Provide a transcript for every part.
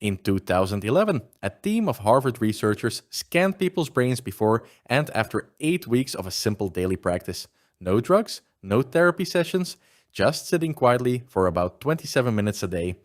In 2011, a team of Harvard researchers scanned people's brains before and after 8 weeks of a simple daily practice. No drugs, no therapy sessions, just sitting quietly for about 27 minutes a day.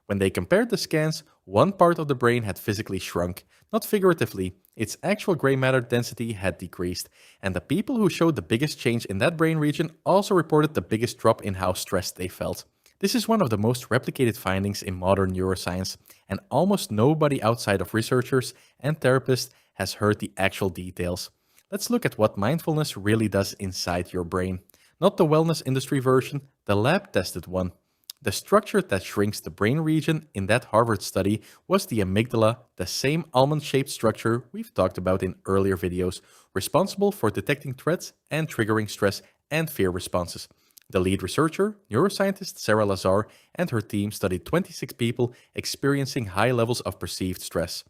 When they compared the scans, one part of the brain had physically shrunk, not figuratively. Its actual gray matter density had decreased, and the people who showed the biggest change in that brain region also reported the biggest drop in how stressed they felt. This is one of the most replicated findings in modern neuroscience, and almost nobody outside of researchers and therapists has heard the actual details. Let's look at what mindfulness really does inside your brain. Not the wellness industry version, the lab-tested one. The structure that shrinks the brain region in that Harvard study was the amygdala, the same almond-shaped structure we've talked about in earlier videos, responsible for detecting threats and triggering stress and fear responses. The lead researcher, neuroscientist Sara Lazar, and her team studied 26 people experiencing high levels of perceived stress.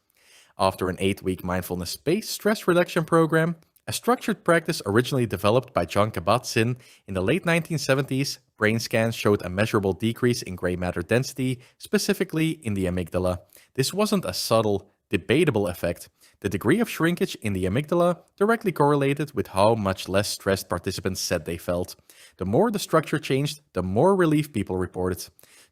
After an 8-week mindfulness-based stress reduction program, a structured practice originally developed by John Kabat-Zinn in the late 1970s, brain scans showed a measurable decrease in gray matter density, specifically in the amygdala. This wasn't a subtle, debatable effect. The degree of shrinkage in the amygdala directly correlated with how much less stressed participants said they felt. The more the structure changed, the more relief people reported.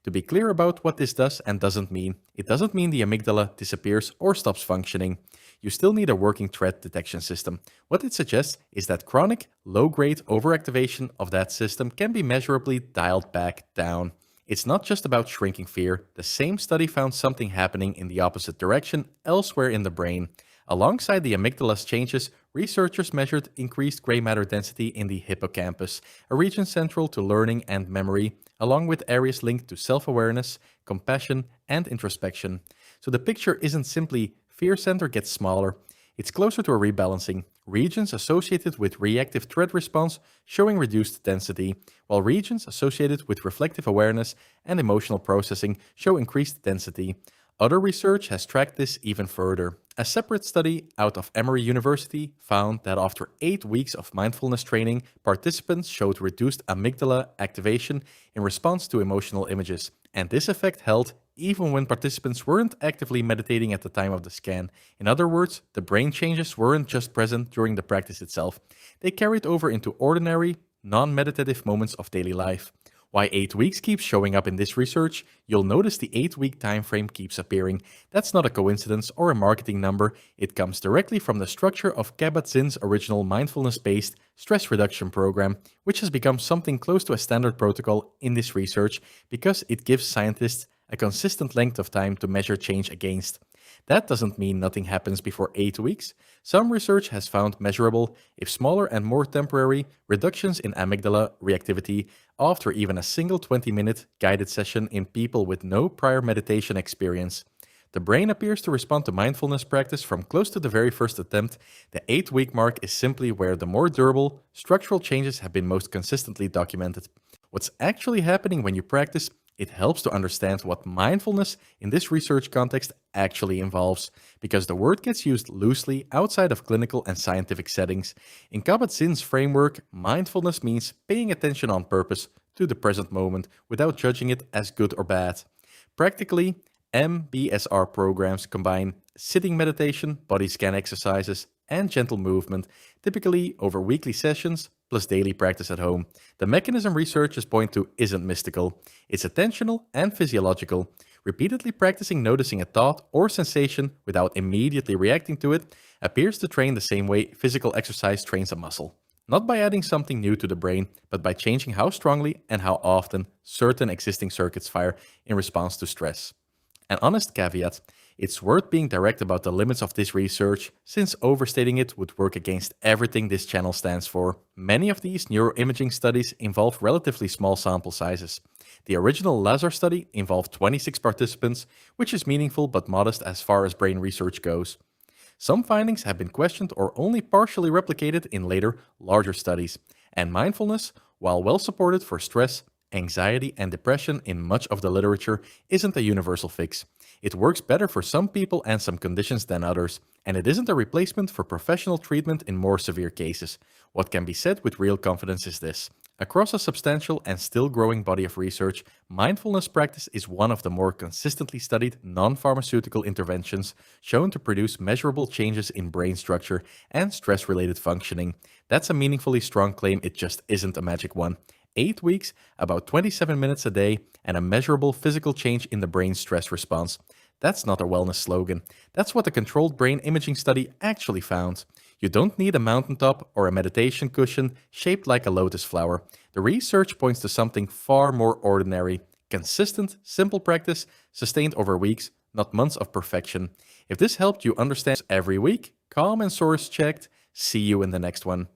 To be clear about what this does and doesn't mean, it doesn't mean the amygdala disappears or stops functioning. You still need a working threat detection system. What it suggests is that chronic, low-grade overactivation of that system can be measurably dialed back down. It's not just about shrinking fear. The same study found something happening in the opposite direction elsewhere in the brain. Alongside the amygdala's changes, researchers measured increased gray matter density in the hippocampus, a region central to learning and memory, along with areas linked to self-awareness, compassion, and introspection. So the picture isn't simply fear center gets smaller. It's closer to a rebalancing. Regions associated with reactive threat response showing reduced density, while regions associated with reflective awareness and emotional processing show increased density. Other research has tracked this even further. A separate study out of Emory University found that after 8 weeks of mindfulness training, participants showed reduced amygdala activation in response to emotional images, and this effect held even when participants weren't actively meditating at the time of the scan. In other words, the brain changes weren't just present during the practice itself. They carried over into ordinary, non-meditative moments of daily life. Why 8 weeks keeps showing up in this research, you'll notice the 8-week time frame keeps appearing. That's not a coincidence or a marketing number. It comes directly from the structure of Kabat-Zinn's original mindfulness-based stress reduction program, which has become something close to a standard protocol in this research because it gives scientists a consistent length of time to measure change against. That doesn't mean nothing happens before 8 weeks. Some research has found measurable, if smaller and more temporary, reductions in amygdala reactivity after even a single 20-minute guided session in people with no prior meditation experience. The brain appears to respond to mindfulness practice from close to the very first attempt. The 8-week mark is simply where the more durable, structural changes have been most consistently documented. What's actually happening when you practice? It helps to understand what mindfulness in this research context actually involves, because the word gets used loosely outside of clinical and scientific settings. In Kabat-Zinn's framework, mindfulness means paying attention on purpose to the present moment without judging it as good or bad. Practically, MBSR programs combine sitting meditation, body scan exercises, and gentle movement, typically over weekly sessions plus daily practice at home. The mechanism researchers point to isn't mystical. It's attentional and physiological. Repeatedly practicing noticing a thought or sensation without immediately reacting to it appears to train the same way physical exercise trains a muscle. Not by adding something new to the brain, but by changing how strongly and how often certain existing circuits fire in response to stress. An honest caveat, it's worth being direct about the limits of this research, since overstating it would work against everything this channel stands for. Many of these neuroimaging studies involve relatively small sample sizes. The original Lazar study involved 26 participants, which is meaningful but modest as far as brain research goes. Some findings have been questioned or only partially replicated in later, larger studies. And mindfulness, while well supported for stress, anxiety, and depression in much of the literature, isn't a universal fix. It works better for some people and some conditions than others, and it isn't a replacement for professional treatment in more severe cases. What can be said with real confidence is this: Across a substantial and still growing body of research, mindfulness practice is one of the more consistently studied non pharmaceutical interventions shown to produce measurable changes in brain structure and stress related functioning. That's a meaningfully strong claim, it just isn't a magic one. 8 weeks, about 27 minutes a day, and a measurable physical change in the brain's stress response. That's not a wellness slogan. That's what the controlled brain imaging study actually found. You don't need a mountaintop or a meditation cushion shaped like a lotus flower. The research points to something far more ordinary. Consistent, simple practice sustained over weeks, not months of perfection. If this helped you understand every week, calm and source checked, see you in the next one.